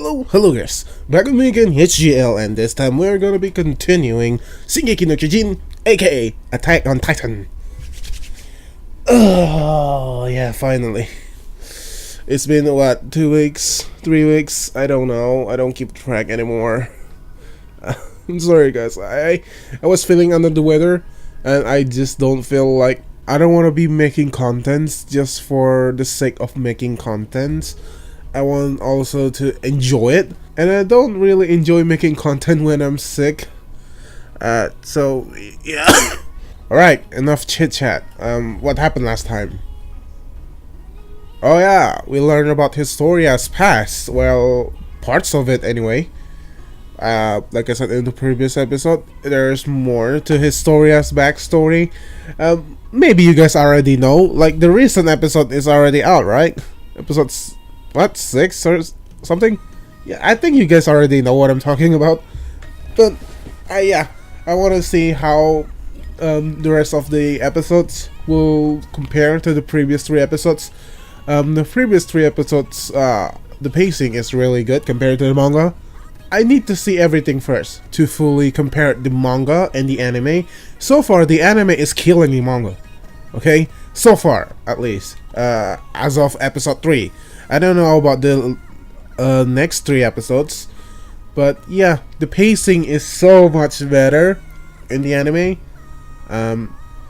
Hello guys, back with me again, HGL, and this time we're gonna be continuing Shingeki no Kyojin, aka Attack on Titan. Oh yeah, finally. It's been what, 2 weeks, 3 weeks, I don't know, I don't keep track anymore. I'm sorry guys, I was feeling under the weather, and I just don't feel like, I don't want to be making contents just for the sake of making contents. I want also to enjoy it, and I don't really enjoy making content when I'm sick. So yeah. Alright, enough chit chat. What happened last time? Oh yeah, we learned about Historia's past. Well, parts of it anyway. Like I said in the previous episode, there's more to Historia's backstory. Maybe you guys already know. Like, the recent episode is already out, right? Episodes, what, 6 or something? Yeah, I think you guys already know what I'm talking about. But yeah, I want to see how the rest of the episodes will compare to the previous 3 episodes. The previous 3 episodes, the pacing is really good compared to the manga. I need to see everything first to fully compare the manga and the anime. So far, the anime is killing the manga. Okay? So far, at least. As of episode 3. I don't know about the next 3 episodes. But yeah, the pacing is so much better in the anime.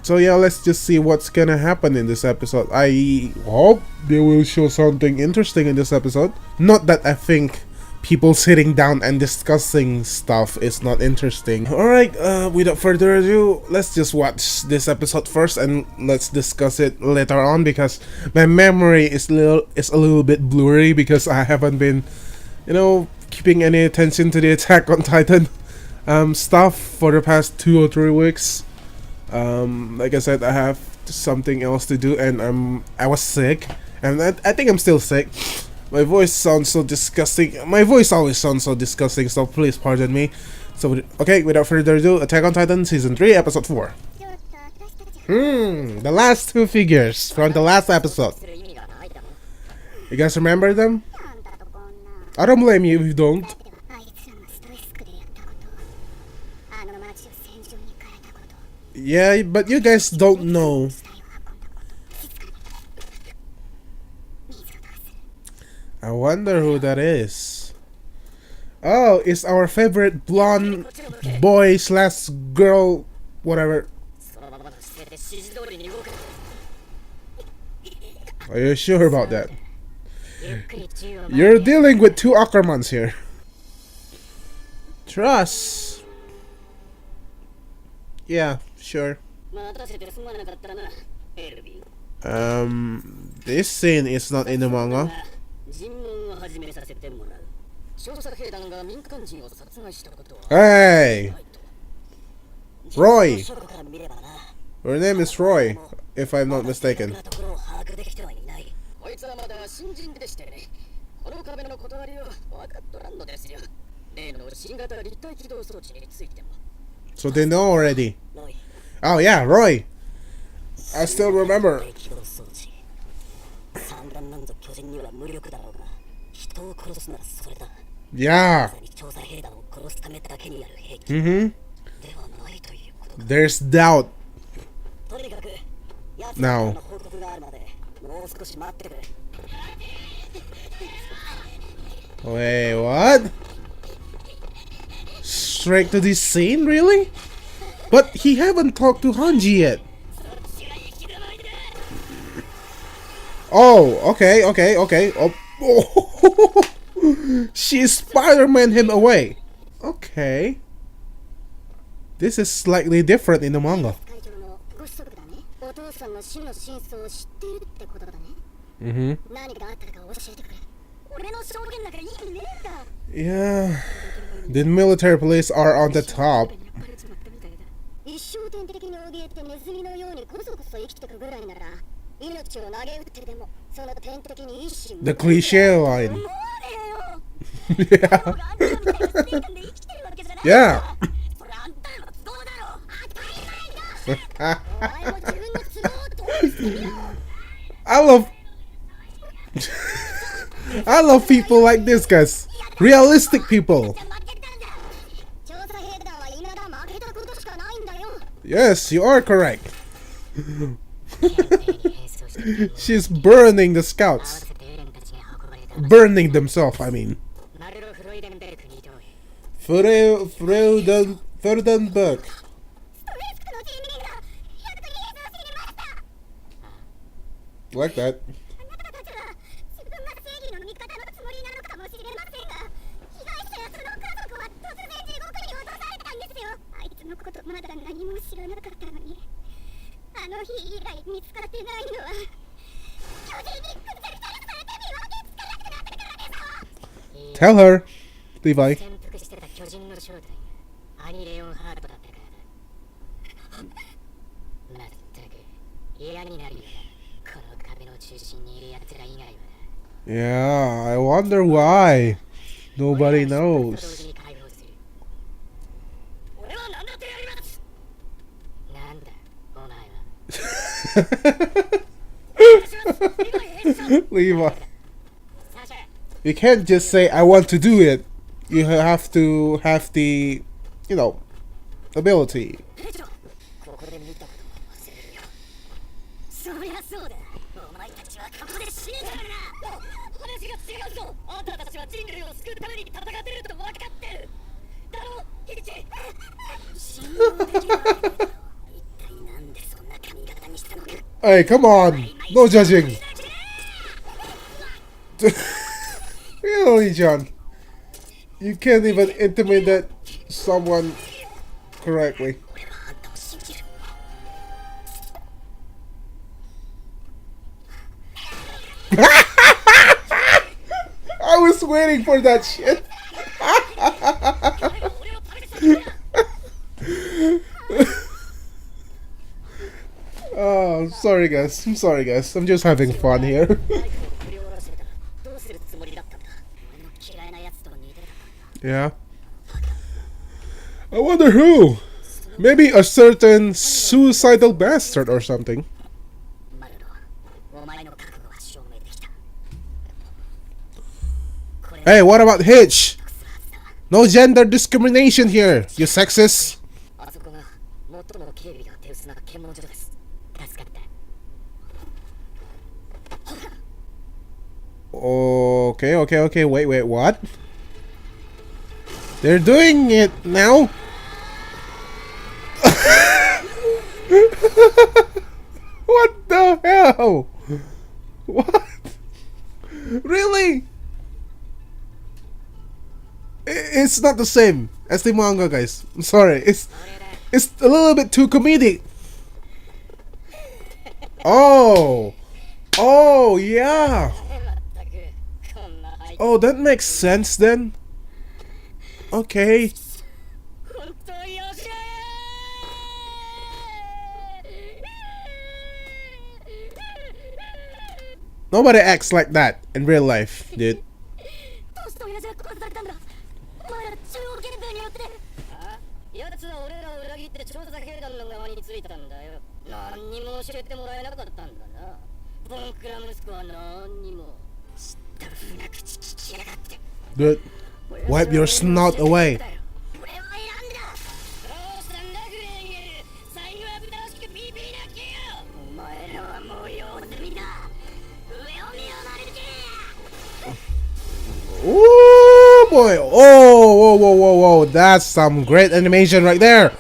So yeah, let's just see what's gonna happen in this episode. I hope they will show something interesting in this episode. Not that I think people sitting down and discussing stuff is not interesting. Alright, without further ado, let's just watch this episode first and let's discuss it later on, because my memory is a little bit blurry because I haven't been, keeping any attention to the Attack on Titan stuff for the past 2 or 3 weeks. Like I said, I have something else to do, and I was sick, and I think I'm still sick. My voice sounds so disgusting. My voice always sounds so disgusting, so please pardon me. So, okay, without further ado, Attack on Titan Season 3, Episode 4. The last 2 figures from the last episode. You guys remember them? I don't blame you if you don't. Yeah, but you guys don't know. I wonder who that is. Oh, it's our favorite blonde boy slash girl, whatever. Are you sure about that? You're dealing with 2 Ackermans here. Trust. Yeah, sure. This scene is not in the manga. Hey! Roy! Her name is Roy, if I'm not mistaken. So they know already. Oh yeah, Roy! I still remember. Yeah. There's doubt now. Wait, what? Straight to this scene, really? But he haven't talked to Hanji yet. Oh, okay. Oh. She Spider-Man him away. Okay. This is slightly different in the manga. Yeah. The military police are on the top. The cliche line. Yeah. Yeah. I love people like this, guys. Realistic people. Yes, you are correct. She's burning the scouts. Burning themselves, I mean. Frodenberg. Like that. Tell her, Levi. Yeah, I wonder why. Nobody knows. Levi. You can't just say, I want to do it. You have to have the, you know, ability. Hey, come on. No judging. Really, John? You can't even intimidate someone correctly. I was waiting for that shit. Oh, sorry guys. I'm sorry guys. I'm just having fun here. Yeah. I wonder who? Maybe a certain suicidal bastard or something. Hey, what about Hitch? No gender discrimination here, you sexist. Okay, wait, what? They're doing it now? What the hell? What? Really? It's not the same as the manga, guys. I'm sorry. It's a little bit too comedic. Oh. Oh, yeah. Oh, that makes sense then. Okay. Nobody acts like that in real life, dude. Dude, wipe your snout away. Oh boy! Oh, whoa! That's some great animation right there.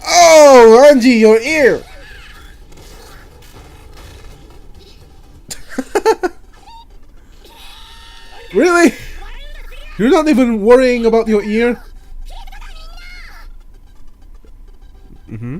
Oh, Angie, your ear. Really? You're not even worrying about your ear? Mm-hmm.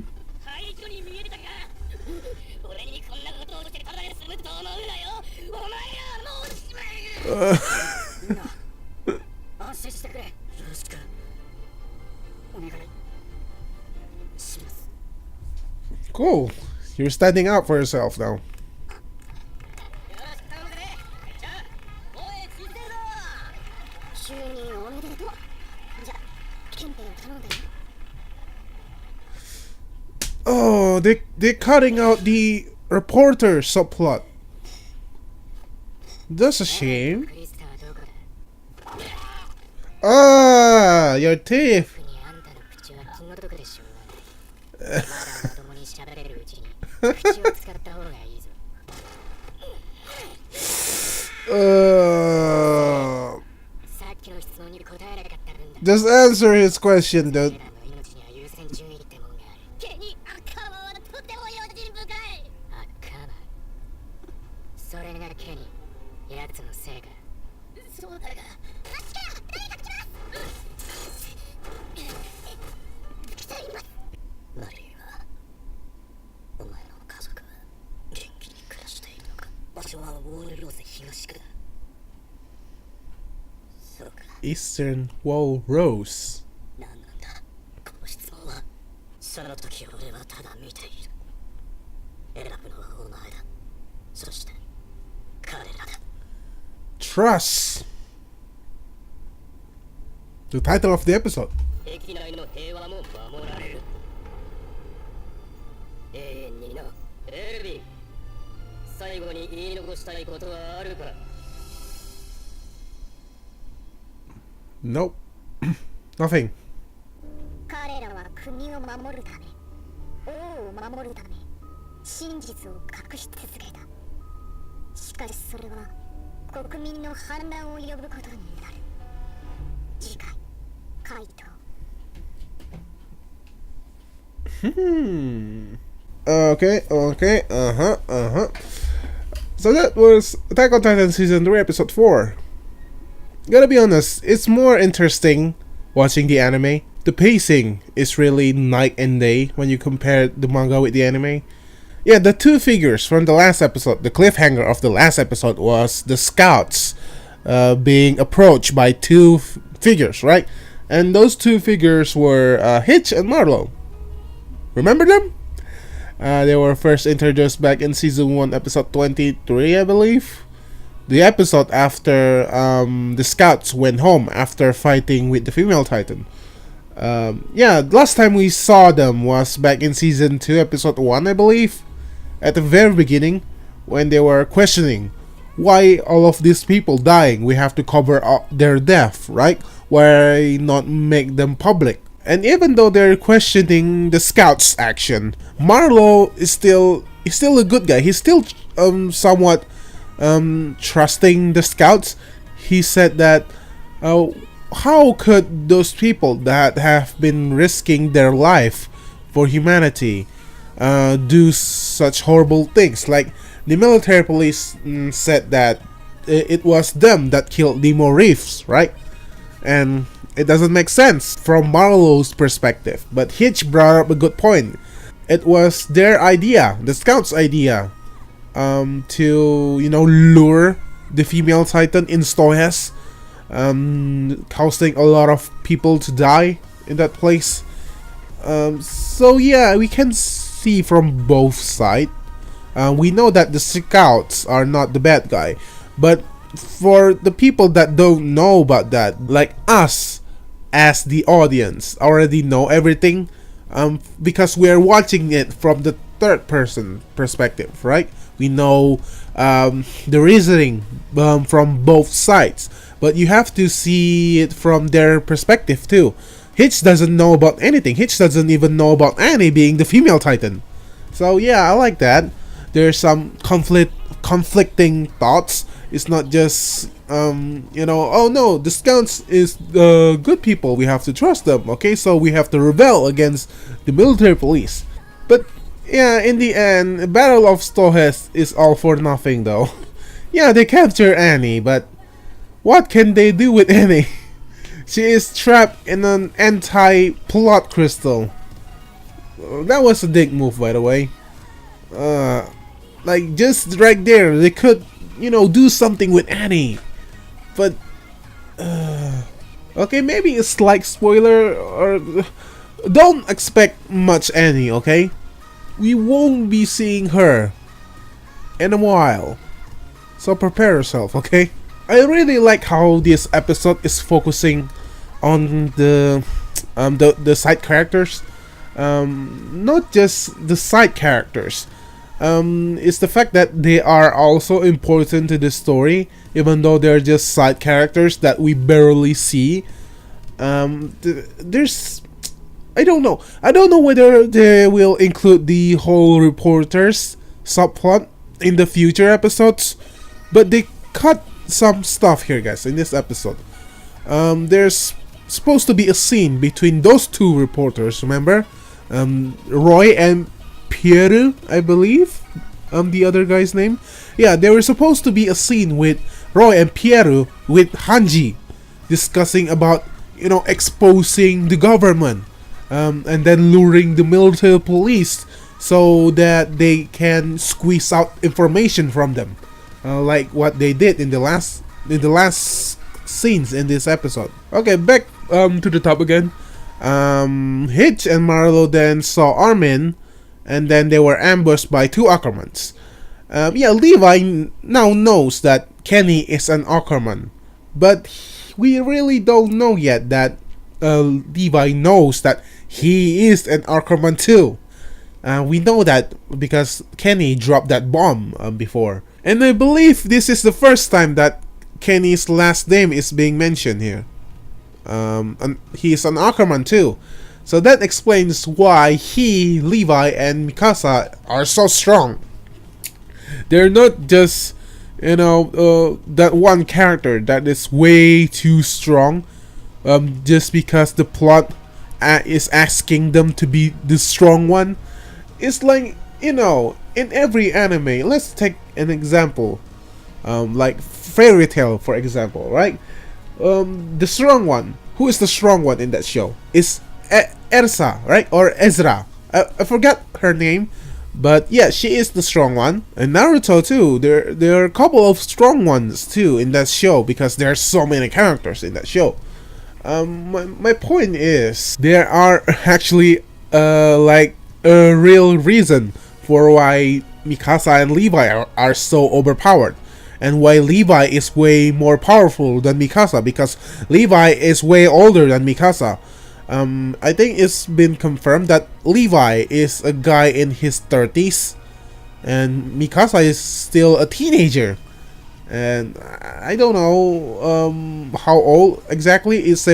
Cool. You're standing out for yourself now. Oh, they're cutting out the reporter subplot. That's a shame. Ah, your teeth. Just answer his question, dude. Eastern Wall Rose. Trust. The title of the episode. Nope. Nothing. Okay. So that was Attack on Titan Season 3, Episode 4. Gotta be honest, it's more interesting watching the anime. The pacing is really night and day when you compare the manga with the anime. Yeah, the two figures from the last episode, the cliffhanger of the last episode was the scouts being approached by two figures, right? And those two figures were Hitch and Marlowe. Remember them? They were first introduced back in Season 1, Episode 23, I believe. The episode after the scouts went home after fighting with the female Titan. Yeah, last time we saw them was back in Season 2, Episode 1, I believe. At the very beginning, when they were questioning why all of these people dying, we have to cover up their death, right? Why not make them public? And even though they're questioning the scouts' action, Marlowe is still a good guy. He's still somewhat trusting the scouts. He said that how could those people that have been risking their life for humanity do such horrible things? Like the military police said that it was them that killed Nemo Reeves, right? And it doesn't make sense from Marlowe's perspective. But Hitch brought up a good point. It was their idea, the scouts' idea, to lure the female Titan in Stohess, causing a lot of people to die in that place. So yeah, we can see from both sides. We know that the scouts are not the bad guy, but for the people that don't know about that, like us as the audience already know everything, because we're watching it from the third person perspective, right? We know the reasoning from both sides, but you have to see it from their perspective too. Hitch doesn't know about anything. Hitch doesn't even know about Annie being the female Titan. So yeah, I like that. There's some conflicting thoughts. It's not just oh no, the scouts is good people, we have to trust them, okay, so we have to rebel against the military police. But yeah, in the end, Battle of Stohess is all for nothing though. Yeah, they capture Annie, but what can they do with Annie? She is trapped in an anti-plot crystal. That was a dick move, by the way. Like, just right there, they could, do something with Annie. But, okay, maybe a slight spoiler, or don't expect much Annie, okay? We won't be seeing her in a while. So prepare yourself, okay? I really like how this episode is focusing on the side characters. Not just the side characters. It's the fact that they are also important to the story, even though they're just side characters that we barely see. There's I don't know. I don't know whether they will include the whole reporters subplot in the future episodes, but they cut some stuff here, guys, in this episode. There's supposed to be a scene between those two reporters, remember? Roy and Pierre, I believe. The other guy's name. Yeah, there was supposed to be a scene with Roy and Pierre with Hanji discussing about, exposing the government, and then luring the military police so that they can squeeze out information from them, like what they did in the last scenes in this episode. Okay, back to the top again. Hitch and Marlo then saw Armin, and then they were ambushed by two Ackermans. Levi now knows that Kenny is an Ackerman, but we really don't know yet that Levi knows that he is an Ackerman too. We know that because Kenny dropped that bomb before, and I believe this is the first time that Kenny's last name is being mentioned here. And he's an Ackerman too, so that explains why he, Levi, and Mikasa are so strong. They're not just, that one character that is way too strong, just because the plot is asking them to be the strong one. It's like, in every anime, let's take an example, like Fairy Tail, for example, right? The strong one, who is the strong one in that show? Is Ersa, right? Or Ezra. I forgot her name, but yeah, she is the strong one. And Naruto too, there are a couple of strong ones too in that show, because there are so many characters in that show. My point is, there are actually like a real reason for why Mikasa and Levi are so overpowered, and why Levi is way more powerful than Mikasa, because Levi is way older than Mikasa. I think it's been confirmed that Levi is a guy in his 30s, and Mikasa is still a teenager. And I don't know how old exactly. It's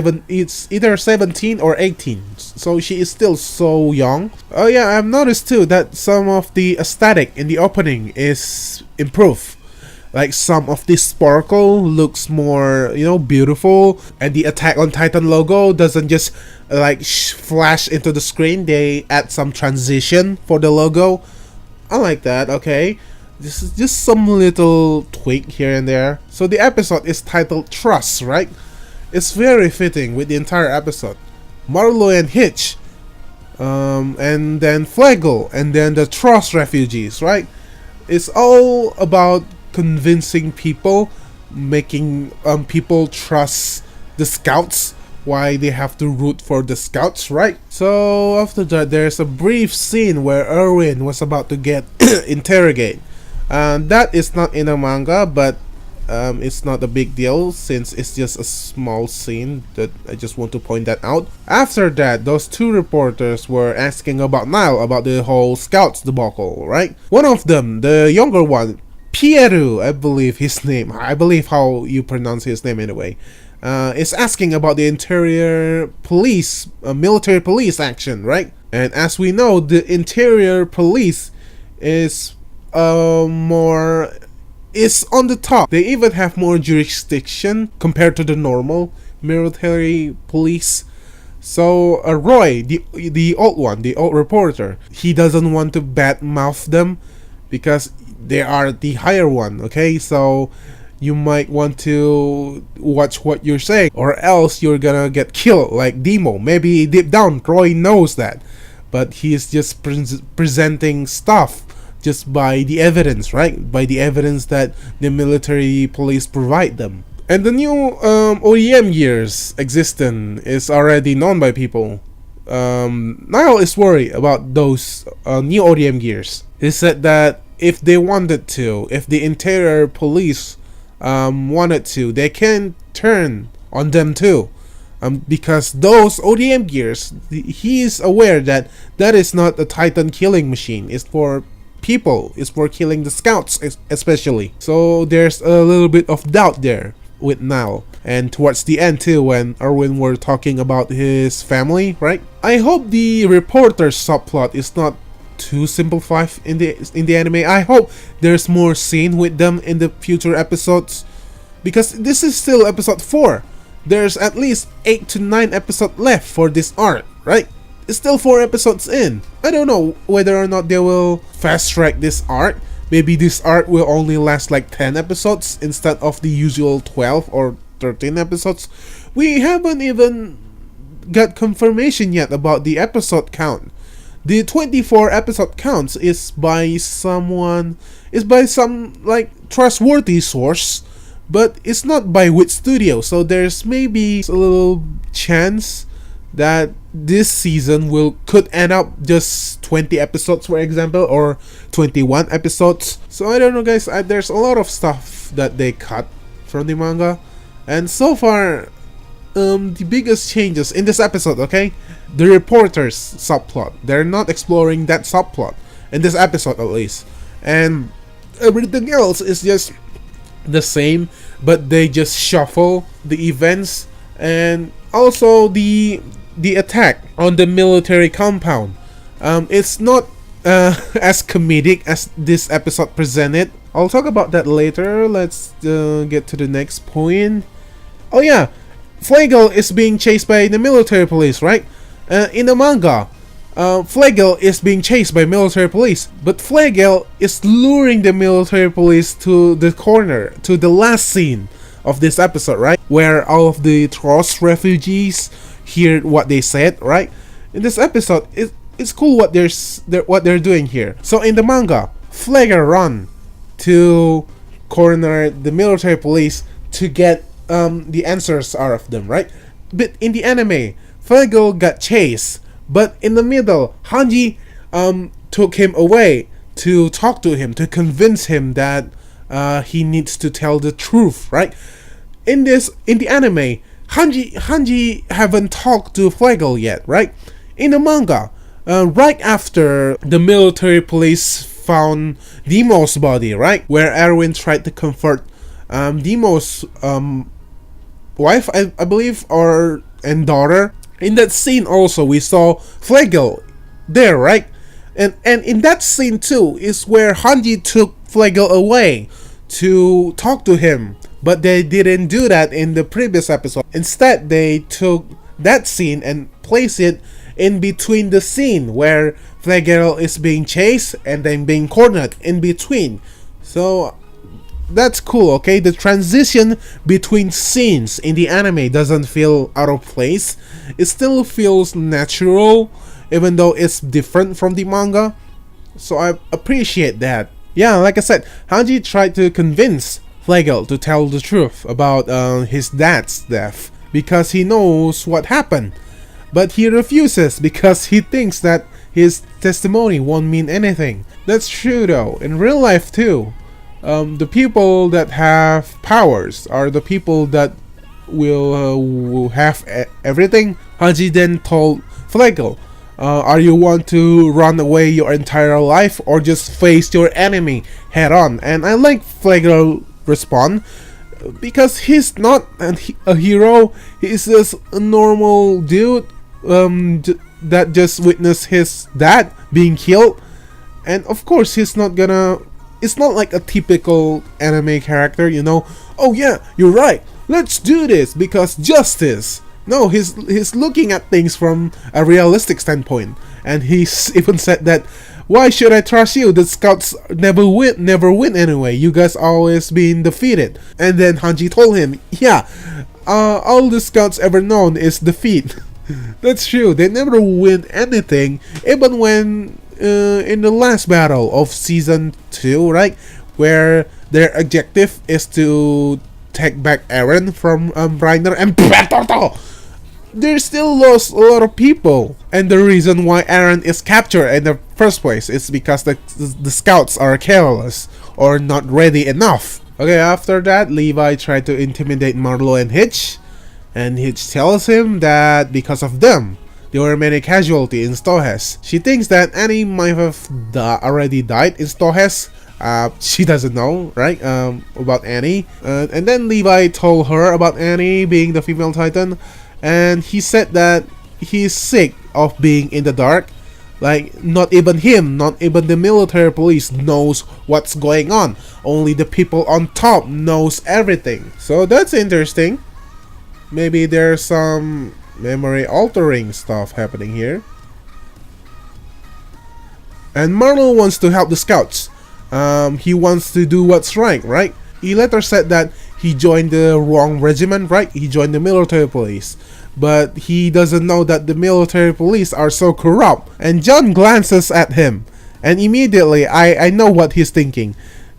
either 17 or 18, so she is still so young. Oh yeah, I've noticed too that some of the aesthetic in the opening is improved. Like some of the sparkle looks more, beautiful, and the Attack on Titan logo doesn't just like flash into the screen. They add some transition for the logo. I like that. Okay. This is just some little tweak here and there. So the episode is titled Trust, right? It's very fitting with the entire episode. Marlo and Hitch, and then Flagel, and then the Trust refugees, right? It's all about convincing people, making people trust the scouts, why they have to root for the scouts, right? So after that, there's a brief scene where Erwin was about to get interrogated. That is not in a manga, but it's not a big deal since it's just a small scene that I just want to point that out. After that, those two reporters were asking about Nile, about the whole scouts debacle, right? One of them, the younger one, Pieru, I believe his name, I believe how you pronounce his name anyway, is asking about the interior police, military police action, right? And as we know, the interior police is is on the top. They even have more jurisdiction compared to the normal military police. So Roy, the old one, the old reporter, he doesn't want to badmouth them because they are the higher one. Okay, so you might want to watch what you're saying, or else you're gonna get killed like Demo. Maybe deep down Roy knows that, but he's just presenting stuff just by the evidence, right? By the evidence that the military police provide them. And the new OEM gears existence is already known by people. Niall is worried about those new ODM gears. He said that if they wanted to, if the interior police wanted to, they can turn on them too. Because those ODM gears, he is aware that that is not a Titan killing machine. It's for people, it's for killing the scouts especially. So there's a little bit of doubt there with Nile. And towards the end too, when Erwin were talking about his family, right? I hope the reporter subplot is not too simplified in the anime. I hope there's more scene with them in the future episodes, because this is still episode 4. There's at least 8 to 9 episodes left for this arc, right? It's still 4 episodes in. I don't know whether or not they will fast track this arc. Maybe this arc will only last like 10 episodes instead of the usual 12 or 13 episodes. We haven't even got confirmation yet about the episode count. The 24 episode counts is by some like trustworthy source, but it's not by which studio, so there's maybe a little chance that this season could end up just 20 episodes, for example, or 21 episodes. So I don't know, guys. There's a lot of stuff that they cut from the manga, and so far the biggest changes in this episode, okay, the reporters subplot, they're not exploring that subplot in this episode at least, and everything else is just the same, but they just shuffle the events. And also the attack on the military compound, it's not as comedic as this episode presented. I'll talk about that later. Let's get to the next point. Oh yeah, Flagel is being chased by the military police, right? In the manga, Flagel is being chased by military police, but Flagel is luring the military police to the corner, to the last scene of this episode, right? Where all of the Trost refugees hear what they said, right? In this episode, it's cool what they're doing here. So in the manga, Flagel run to corner the military police to get the answers out of them, right? But in the anime, Flagel got chased, but in the middle, Hanji took him away to talk to him, to convince him that he needs to tell the truth, right? In the anime, Hanji haven't talked to Flagel yet, right? In the manga, right after the military police found Demo's body, right, where Erwin tried to comfort Demo's wife, I believe, and daughter. In that scene also, we saw Flagel there, right? And in that scene too is where Hanji took Flagel away to talk to him, but they didn't do that in the previous episode. Instead, they took that scene and placed it in between the scene where Flagel is being chased and then being cornered in between. So that's cool, okay? The transition between scenes in the anime doesn't feel out of place. It still feels natural, even though it's different from the manga. So I appreciate that. Yeah, like I said, Hanji tried to convince Flagel to tell the truth about his dad's death, because he knows what happened. But he refuses because he thinks that his testimony won't mean anything. That's true though, in real life too. The people that have powers are the people that will have everything. Hanji then told Flagel, are you want to run away your entire life or just face your enemy head on? And I like Flagel respond, because he's not a hero. He's just a normal dude that just witnessed his dad being killed. And of course he's not gonna, it's not like a typical anime character, you know, oh yeah, you're right, let's do this because justice. No, he's looking at things from a realistic standpoint, and he's even said that, why should I trust you? The scouts never win anyway. You guys always being defeated. And then Hanji told him, yeah, all the scouts ever known is defeat. That's true. They never win anything, even when in the last battle of season 2, right, where their objective is to take back Eren from Reiner and they still lost a lot of people. And the reason why Eren is captured in the first place is because the scouts are careless or not ready enough. Okay, after that, Levi tried to intimidate Marlo and Hitch, and Hitch tells him that because of them, there were many casualties in Stohes. She thinks that Annie might have already died in Stohes She doesn't know, right? About Annie. And then Levi told her about Annie being the female Titan, and he said that he's sick of being in the dark. Like, not even him, not even the military police knows what's going on. Only the people on top knows everything. So that's interesting. Maybe there's some memory altering stuff happening here. And Marlo wants to help the scouts. He wants to do what's right? He later said that he joined the wrong regiment, right? He joined the military police. But he doesn't know that the military police are so corrupt. And John glances at him. And immediately, I know what he's thinking.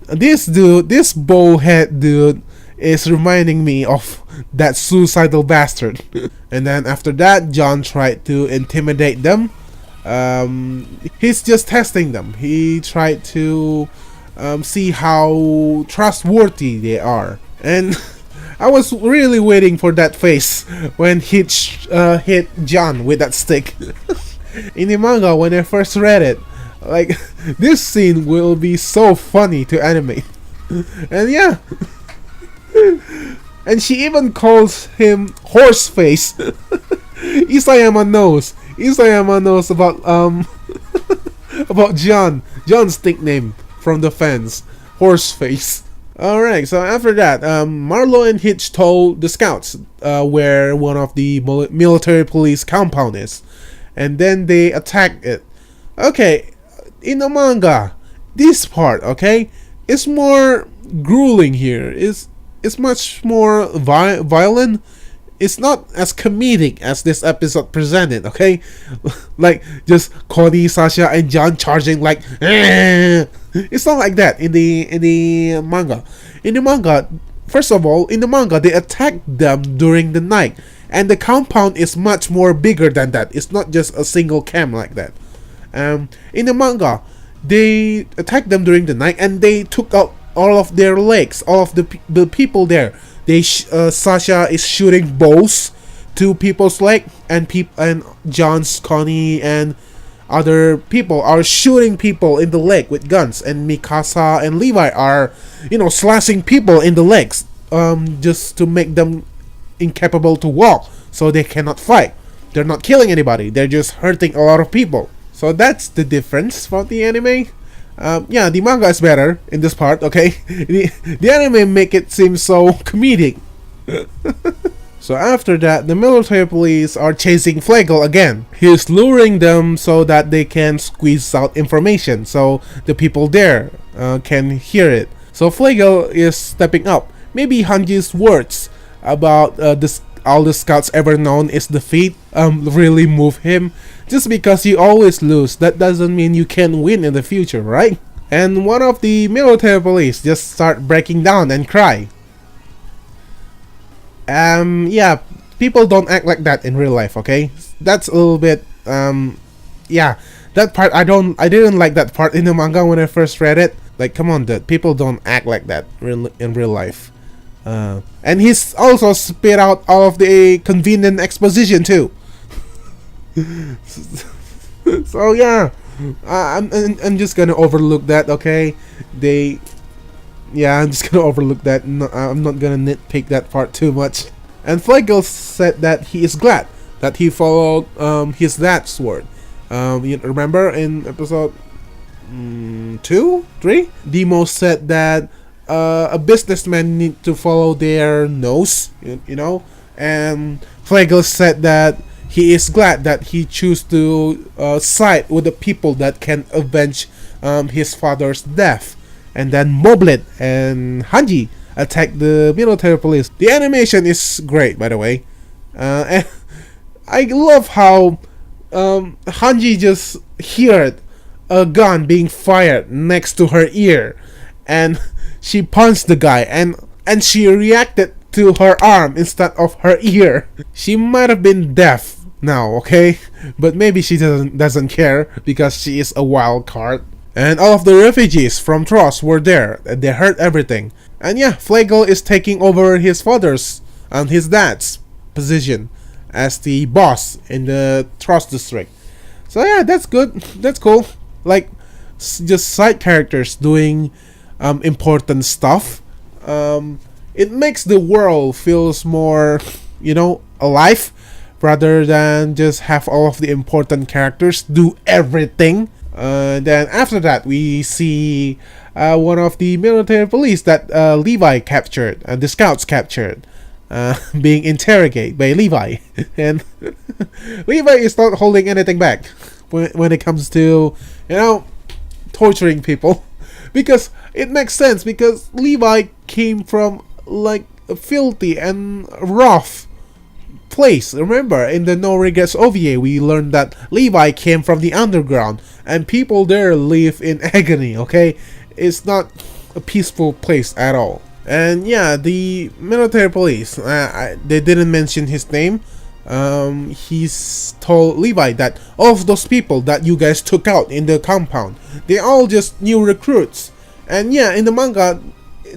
This dude, this bald-head dude, is reminding me of that suicidal bastard. And then after that, John tried to intimidate them. He's just testing them. He tried to see how trustworthy they are. And I was really waiting for that face when he hit John with that stick. In the manga, when I first read it, like, this scene will be so funny to animate. And yeah. And she even calls him horse face. Isayama knows. Isayama knows about about John's nickname from the fans, horse face. Alright, so after that, Marlo and Hitch told the scouts where one of the military police compound is, and then they attacked it. Okay, in the manga, this part, okay, is more grueling here. It's much more violent. It's not as comedic as this episode presented, okay? Like, just Connie, Sasha, and John charging like, it's not like that in the manga. In the manga, first of all, in the manga, they attack them during the night. And the compound is much more bigger than that. It's not just a single camp like that. In the manga, they attacked them during the night and they took out all of their legs, all of the people there. Sasha is shooting bows to people's leg, and John's, Connie, and other people are shooting people in the leg with guns, and Mikasa and Levi are, slashing people in the legs, just to make them incapable to walk, so they cannot fight. They're not killing anybody. They're just hurting a lot of people. So that's the difference from the anime. Yeah, the manga is better in this part, okay? The anime make it seem so comedic. So after that, the military police are chasing Flegel again. He's luring them so that they can squeeze out information, so the people there can hear it. So Flegel is stepping up. Maybe Hanji's words about all the scouts ever known is defeat really move him. Just because you always lose, that doesn't mean you can win in the future, right? And one of the military police just start breaking down and cry. Yeah, people don't act like that in real life, okay? That's a little bit, yeah, that part I didn't like that part in the manga when I first read it. Like, come on, dude, people don't act like that in real life. And he's also spit out all of the convenient exposition too. So yeah, I'm just gonna overlook that, okay? I'm just gonna overlook that. No, I'm not gonna nitpick that part too much. And Flegel said that he is glad that he followed his dad's word. You remember in episode 2, 3? Demo said that a businessman need to follow their nose, and Flegel said that he is glad that he chose to side with the people that can avenge his father's death. And then Moblet and Hanji attack the military police. The animation is great, by the way. And I love how Hanji just heard a gun being fired next to her ear, and she punched the guy, and she reacted to her arm instead of her ear. She might have been deaf now, okay? But maybe she doesn't care because she is a wild card. And all of the refugees from Trost were there, and they heard everything. And yeah, Flegel is taking over his father's and his dad's position as the boss in the Trost district. So yeah, that's good. That's cool. Like, just side characters doing important stuff. It makes the world feels more, alive, rather than just have all of the important characters do everything. Then after that, we see one of the military police that Levi captured, the scouts captured, being interrogated by Levi, and Levi is not holding anything back when it comes to torturing people, because it makes sense, because Levi came from like a filthy and rough place. Remember, in the No Regrets OVA, we learned that Levi came from the underground, and people there live in agony. Okay, it's not a peaceful place at all. And yeah, the military police, they didn't mention his name. He's told Levi that all of those people that you guys took out in the compound, they all just new recruits. And yeah, in the manga,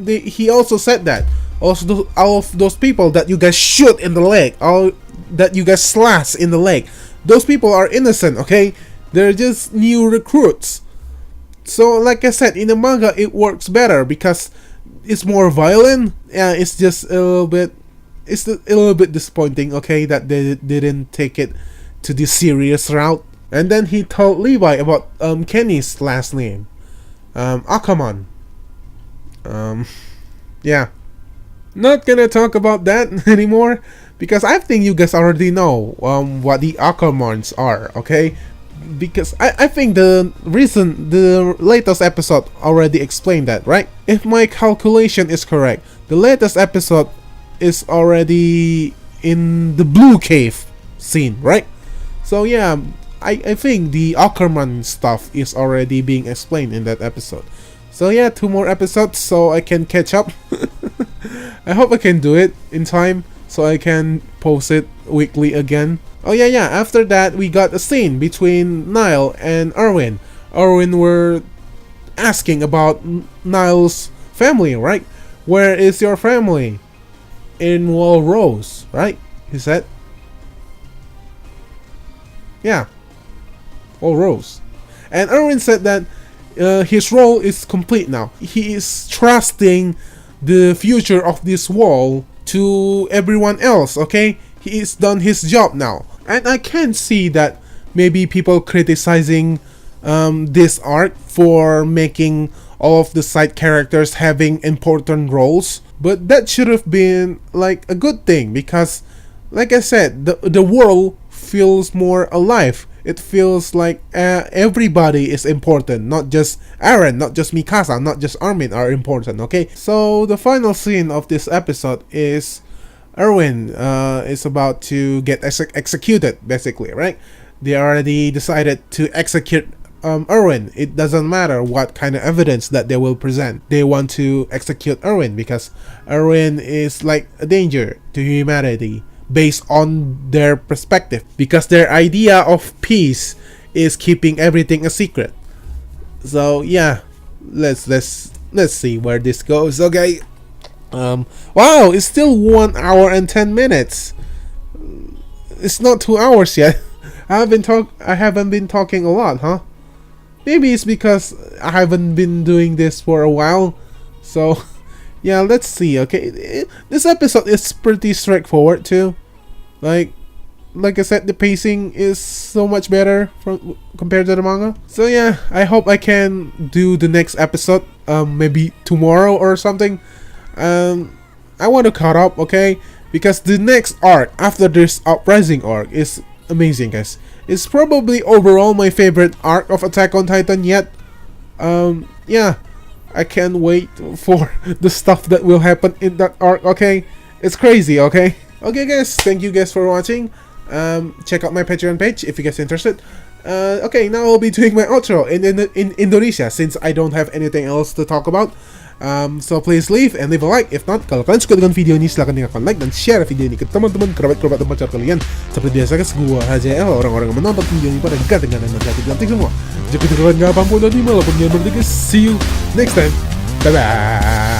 he also said that also all of those people that you guys shoot in the leg, all that you guys slash in the leg, those people are innocent. Okay, they're just new recruits. So like I said, in the manga it works better because it's more violent. Yeah, it's just a little bit disappointing, okay, that they didn't take it to the serious route. And then he told Levi about Kenny's last name, Akamon. Yeah, not gonna talk about that anymore, because I think you guys already know what the Akamons are, okay? Because I think the latest episode already explained that, right? If my calculation is correct, the latest episode is already in the blue cave scene, right? So yeah, I think the Ackerman stuff is already being explained in that episode. So yeah, 2 more episodes so I can catch up. I hope I can do it in time so I can post it weekly again. Oh yeah, after that we got a scene between Niall and Erwin. Erwin were asking about Niall's family, right? Where is your family? In Walrose, right? He said. Yeah, Walrose. And Erwin said that his role is complete now. He is trusting the future of this wall to everyone else, okay? He is done his job now. And I can see that maybe people criticizing this arc for making all of the side characters having important roles, but that should have been like a good thing, because like I said, the world feels more alive. It feels like everybody is important, not just Eren, not just Mikasa, not just Armin are important, okay? So the final scene of this episode is Erwin is about to get executed, basically, right? They already decided to execute Erwin. It doesn't matter what kind of evidence that they will present. They want to execute Erwin because Erwin is like a danger to humanity based on their perspective, because their idea of peace is keeping everything a secret. So yeah, let's see where this goes. Okay. Wow, it's still 1 hour and 10 minutes. It's not 2 hours yet. I haven't been talking a lot, huh? Maybe it's because I haven't been doing this for a while. So yeah, let's see. Okay, this episode is pretty straightforward too. Like I said, the pacing is so much better compared to the manga. So yeah, I hope I can do the next episode maybe tomorrow or something. I want to cut up, okay? Because the next arc after this Uprising arc is amazing, guys. It's probably overall my favorite arc of Attack on Titan yet. Yeah, I can't wait for the stuff that will happen in that arc, okay? It's crazy, okay? Okay guys, thank you guys for watching. Check out my Patreon page if you guys are interested. Okay, now I'll be doing my outro in Indonesia since I don't have anything else to talk about. So please leave a like. If not, kalau kalian suka dengan video ini, silahkan tinggalkan like dan share video ini ke teman-teman, kerabat-kerabat, dan pacar kalian. Seperti biasa guys, gua HJL, orang-orang yang menonton video ini pada ganteng dan cantik semua. Jadi kalian gak apapun dan dimanapun kalian berada, guys. See you next time. Bye bye.